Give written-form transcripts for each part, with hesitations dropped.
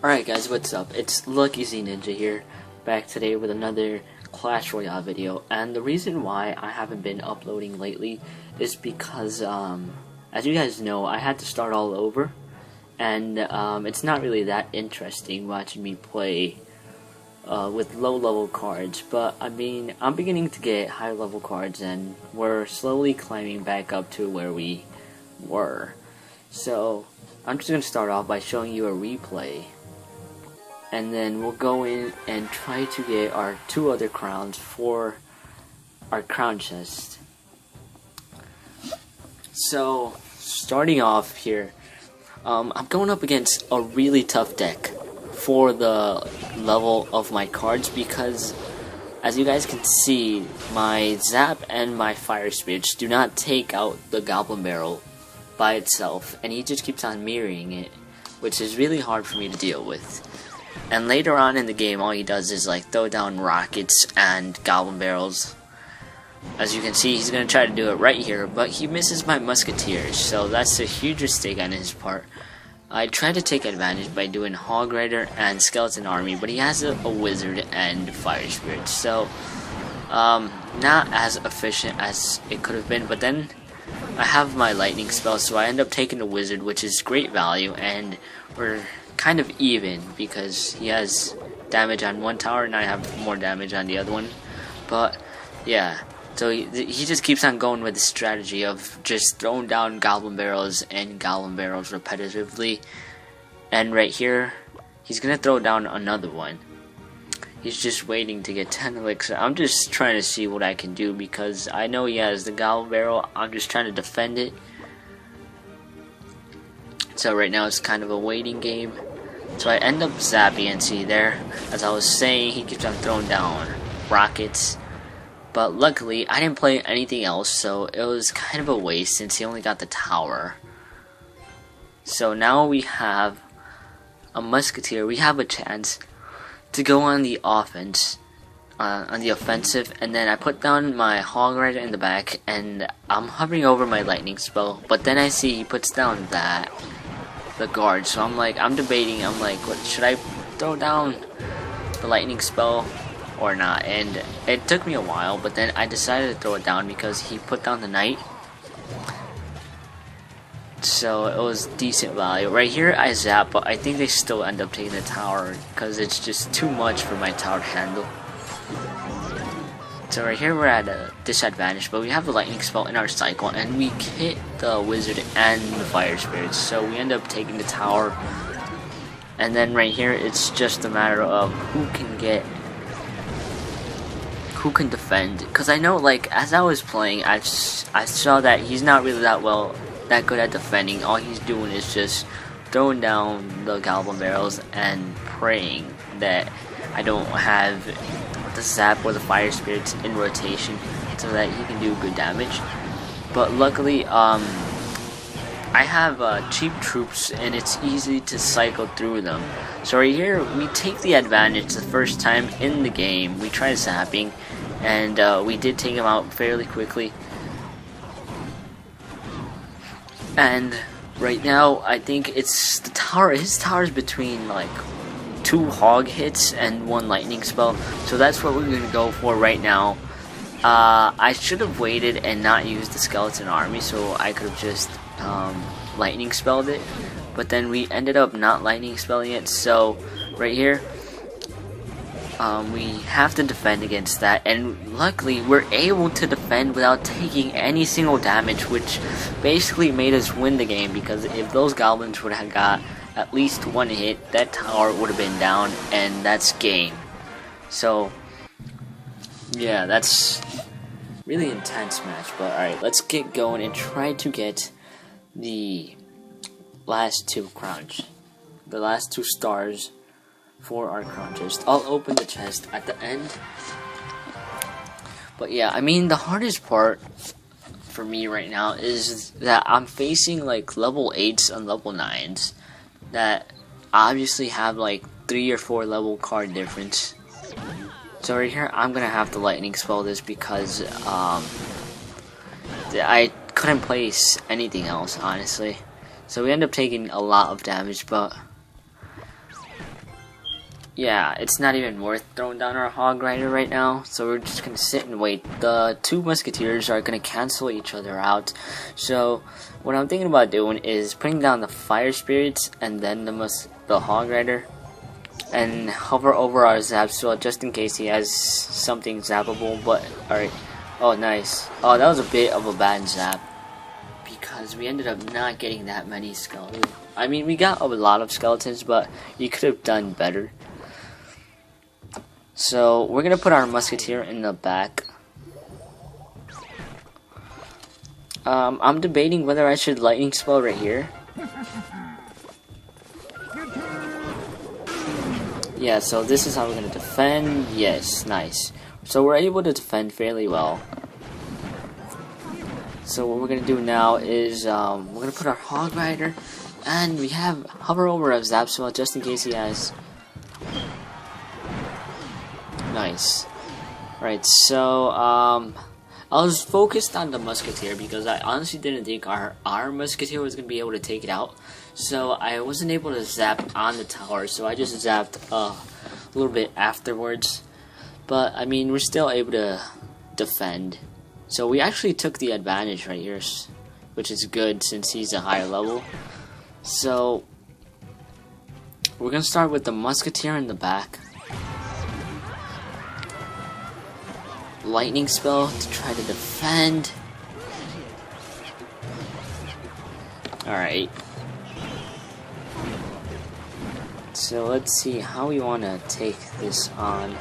Alright guys, what's up? It's LuckyzNinja here, back today with another Clash Royale video. And the reason why I haven't been uploading lately is because, as you guys know, I had to start all over. And it's not really that interesting watching me play with low level cards. But I mean, I'm beginning to get high level cards and we're slowly climbing back up to where we were. So I'm just going to start off by showing you a replay. And then we'll go in and try to get our 2 other crowns for our crown chest. So, starting off here, I'm going up against a really tough deck for the level of my cards because, as you guys can see, my Zap and my Fire Spirits do not take out the Goblin Barrel by itself, and he just keeps on mirroring it, which is really hard for me to deal with. And later on in the game, all he does is like throw down rockets and goblin barrels. As you can see, he's going to try to do it right here, but he misses my musketeers, so that's a huge mistake on his part. I tried to take advantage by doing Hog Rider and Skeleton Army, but he has a wizard and Fire Spirit, so not as efficient as it could have been. But then I have my lightning spell, so I end up taking the wizard, which is great value, and we're kind of even because he has damage on one tower and I have more damage on the other one. But yeah, so he just keeps on going with the strategy of just throwing down goblin barrels and goblin barrels repetitively. And right here, he's gonna throw down another one. He's just waiting to get 10 elixir. I'm just trying to see what I can do because I know he has the goblin barrel. I'm just trying to defend it. So right now it's kind of a waiting game. So I end up zapping, and see there, as I was saying, he keeps on throwing down rockets. But luckily I didn't play anything else, so it was kind of a waste since he only got the tower. So now we have a musketeer. We have a chance to go on the offense, on the offensive, and then I put down my Hog Rider in the back, and I'm hovering over my lightning spell. But then I see he puts down the guard, so I'm debating. I'm like, what should I throw down, the lightning spell or not? And it took me a while, but then I decided to throw it down because he put down the knight, so it was decent value. Right here I zap, but I think they still end up taking the tower because it's just too much for my tower to handle. So right here we're at a disadvantage, but we have the lightning spell in our cycle, and we hit the wizard and the fire spirits, so we end up taking the tower. And then right here it's just a matter of who can defend, because I know, like, as I was playing, I saw that he's not really that good at defending. All he's doing is just throwing down the goblin barrels and praying that I don't have the Zap or the Fire Spirits in rotation so that he can do good damage. But luckily, I have cheap troops and it's easy to cycle through them. So right here, we take the advantage the first time in the game. We try zapping, and we did take him out fairly quickly. And right now, I think it's the tower. His tower's between like 2 hog hits and 1 lightning spell, so that's what we're gonna go for right now. I should have waited and not used the skeleton army, so I could have just lightning spelled it, but then we ended up not lightning spelling it. So right here, we have to defend against that, and luckily we're able to defend without taking any single damage, which basically made us win the game, because if those goblins would have got at least 1 hit, that tower would have been down, and that's game. So yeah, that's really intense match. But alright, let's get going and try to get the last 2 crowns, the last 2 stars for our crown chest. I'll open the chest at the end. But yeah, I mean, the hardest part for me right now is that I'm facing like level 8s and level 9s that obviously have like 3 or 4 level card difference. So right here, I'm gonna have to lightning spell this because I couldn't place anything else, honestly. So we end up taking a lot of damage, but yeah, it's not even worth throwing down our hog rider right now, so we're just gonna sit and wait. The two musketeers are gonna cancel each other out, so what I'm thinking about doing is putting down the fire spirits and then the hog rider, and hover over our zap swell just in case he has something zappable. But alright, oh nice. Oh, that was a bit of a bad zap because we ended up not getting that many skeletons. I mean, we got a lot of skeletons, but you could have done better. So we're gonna put our musketeer in the back. I'm debating whether I should lightning spell right here. Yeah, so this is how we're gonna defend. Yes, nice. So we're able to defend fairly well. So what we're gonna do now is we're gonna put our hog rider, and we have hover over of Zapswell just in case he has. Nice. Right, so I was focused on the musketeer because I honestly didn't think our musketeer was gonna be able to take it out. So I wasn't able to zap on the tower, so I just zapped a little bit afterwards. But I mean, we're still able to defend. So we actually took the advantage right here, which is good since he's a higher level. So we're gonna start with the musketeer in the back. Lightning spell to try to defend. Alright. So let's see how we want to take this on.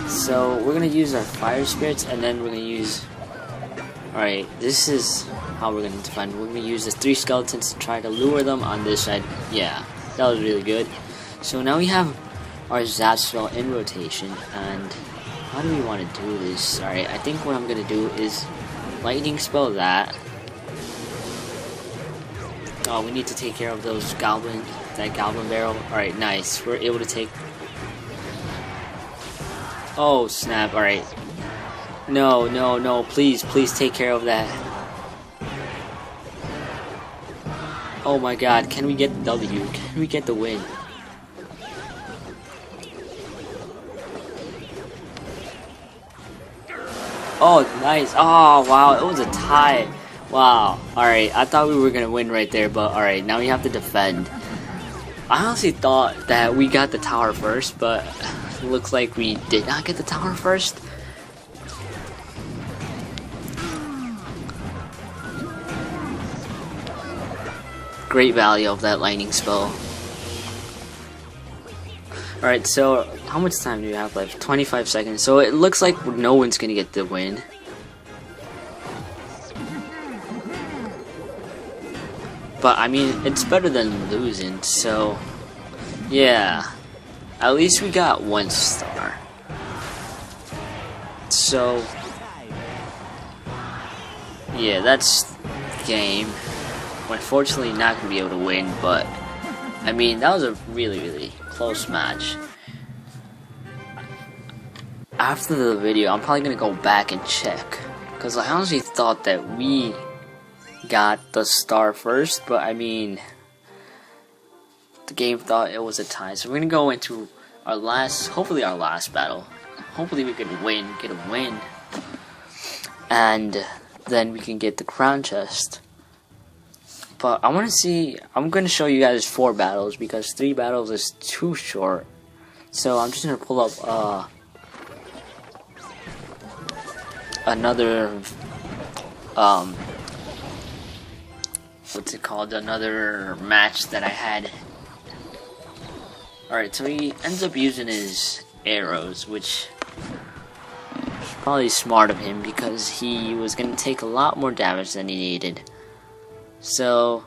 So we're going to use our fire spirits, and then we're going to use... Alright, this is how we're going to defend. We're going to use the 3 skeletons to try to lure them on this side. Yeah, that was really good. So now we have our Zapspell in rotation, and how do we want to do this? Alright, I think what I'm going to do is lightning spell that. Oh, we need to take care of that goblin barrel. Alright, nice. We're able to take... Oh, snap. Alright. No, no, no. Please, please take care of that. Oh my god. Can we get the W? Can we get the win? Oh, nice. Oh, wow. It was a tie. Wow. Alright. I thought we were going to win right there, but alright. Now we have to defend. I honestly thought that we got the tower first, but it looks like we did not get the tower first. Great value of that lightning spell. Alright, so how much time do we have left? 25 seconds. So it looks like no one's gonna get the win. But I mean, it's better than losing, so yeah. At least we got 1 star. So yeah, that's game. Unfortunately not gonna be able to win, but I mean, that was a really, really close match. After the video, I'm probably gonna go back and check, because I honestly thought that we got the star first, but I mean, the game thought it was a tie. So we're gonna go into our last, hopefully our last battle. Hopefully we can get a win, and then we can get the crown chest. But I want to see, I'm going to show you guys 4 battles because 3 battles is too short. So I'm just going to pull up another, what's it called, another match that I had. Alright, so he ends up using his arrows, which is probably smart of him because he was going to take a lot more damage than he needed. So,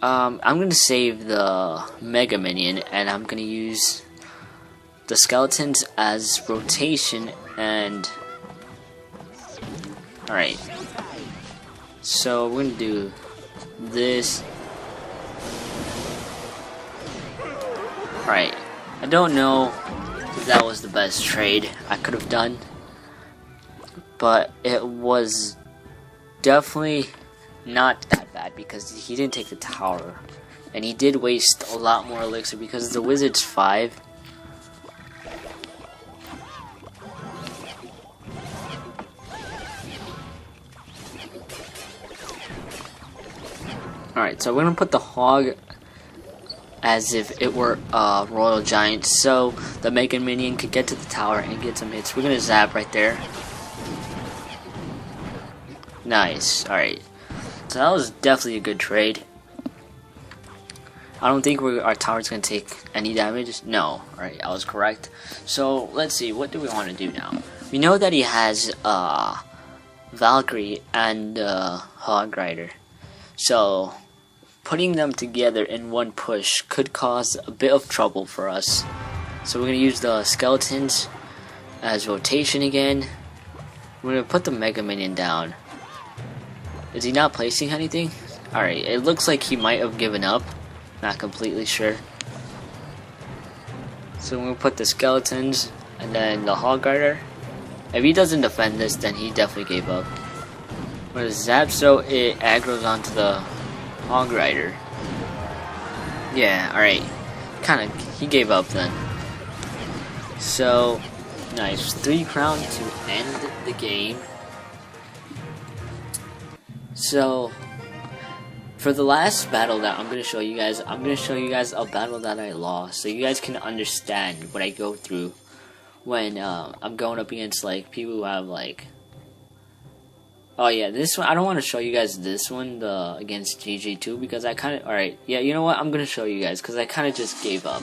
I'm going to save the Mega Minion, and I'm going to use the skeletons as rotation, and... Alright. So, we're going to do this. Alright. I don't know if that was the best trade I could have done, but it was definitely not that bad. bad because he didn't take the tower. And he did waste a lot more elixir because the wizard's 5. Alright, so we're gonna put the hog as if it were a royal giant so the Mega Minion could get to the tower and get some hits. We're gonna zap right there. Nice. Alright. So that was definitely a good trade. I don't think our tower's gonna take any damage. No. Alright, I was correct. So let's see, what do we want to do now? We know that he has Valkyrie and Hog Rider. So putting them together in one push could cause a bit of trouble for us. So we're gonna use the skeletons as rotation again. We're gonna put the Mega Minion down. Is he not placing anything? Alright, it looks like he might have given up. Not completely sure. So we're gonna put the skeletons and then the Hog Rider. If he doesn't defend this, then he definitely gave up. We're gonna zap so it aggroes onto the Hog Rider. Yeah, alright. He gave up then. So, nice. 3 crown to end the game. So, for the last battle that I'm going to show you guys, I'm going to show you guys a battle that I lost. So you guys can understand what I go through when I'm going up against like people who have like... Oh yeah, this one, I don't want to show you guys this one, the against GG2, because I kind of... Alright, yeah, you know what, I'm going to show you guys, because I kind of just gave up.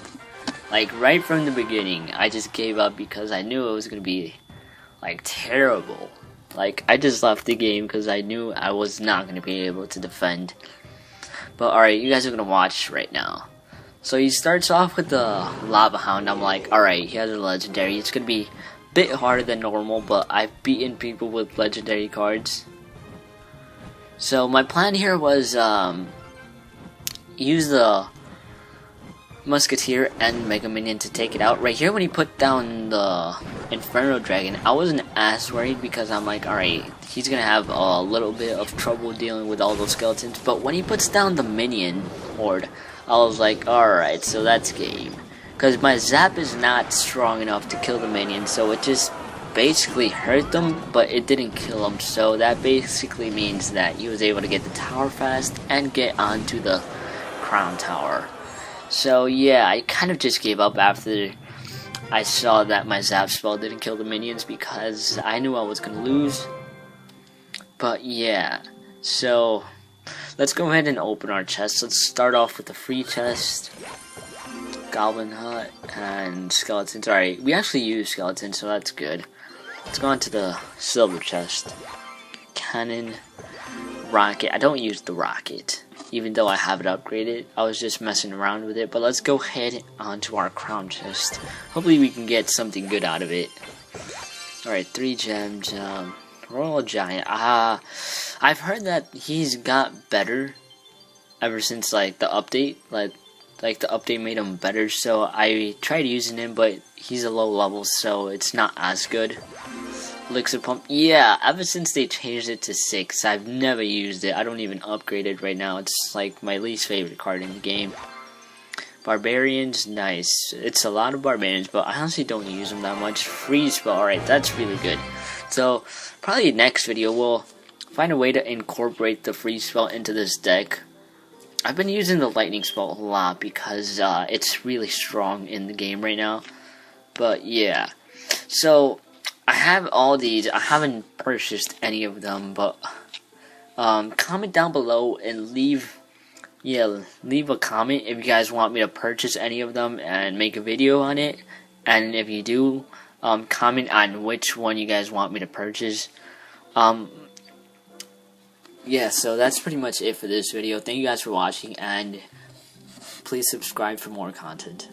Like, right from the beginning, I just gave up because I knew it was going to be, like, terrible. Like, I just left the game because I knew I was not going to be able to defend. But alright, you guys are going to watch right now. So he starts off with the Lava Hound. I'm like, alright, he has a legendary. It's going to be a bit harder than normal, but I've beaten people with legendary cards. So my plan here was use the Musketeer and Mega Minion to take it out. Right here when he put down the Inferno Dragon, I wasn't as worried because I'm like, alright, he's gonna have a little bit of trouble dealing with all those skeletons. But when he puts down the Minion Horde, I was like, alright, so that's game. Because my zap is not strong enough to kill the minions, so it just basically hurt them, but it didn't kill them. So that basically means that he was able to get the tower fast and get onto the crown tower. So yeah, I kind of just gave up after I saw that my zap spell didn't kill the minions because I knew I was going to lose. But yeah, so let's go ahead and open our chest. Let's start off with the free chest. Goblin Hut and skeletons. Alright, we actually use skeletons, so that's good. Let's go on to the silver chest. Cannon, rocket. I don't use the rocket, even though I have it upgraded. I was just messing around with it. But let's go ahead onto our crown chest. Hopefully we can get something good out of it. Alright, 3 gems. Royal Giant. I've heard that he's got better ever since like the update. Like the update made him better, so I tried using him, but he's a low level, so it's not as good. Elixir Pump, yeah, ever since they changed it to 6, I've never used it. I don't even upgrade it right now. It's like my least favorite card in the game. Barbarians, nice. It's a lot of barbarians, but I honestly don't use them that much. Freeze spell, alright, that's really good. So, probably next video we'll find a way to incorporate the freeze spell into this deck. I've been using the lightning spell a lot because it's really strong in the game right now. But yeah, so I have all these. I haven't purchased any of them, but comment down below and leave a comment if you guys want me to purchase any of them and make a video on it. And if you do, comment on which one you guys want me to purchase. Yeah, so that's pretty much it for this video. Thank you guys for watching, and please subscribe for more content.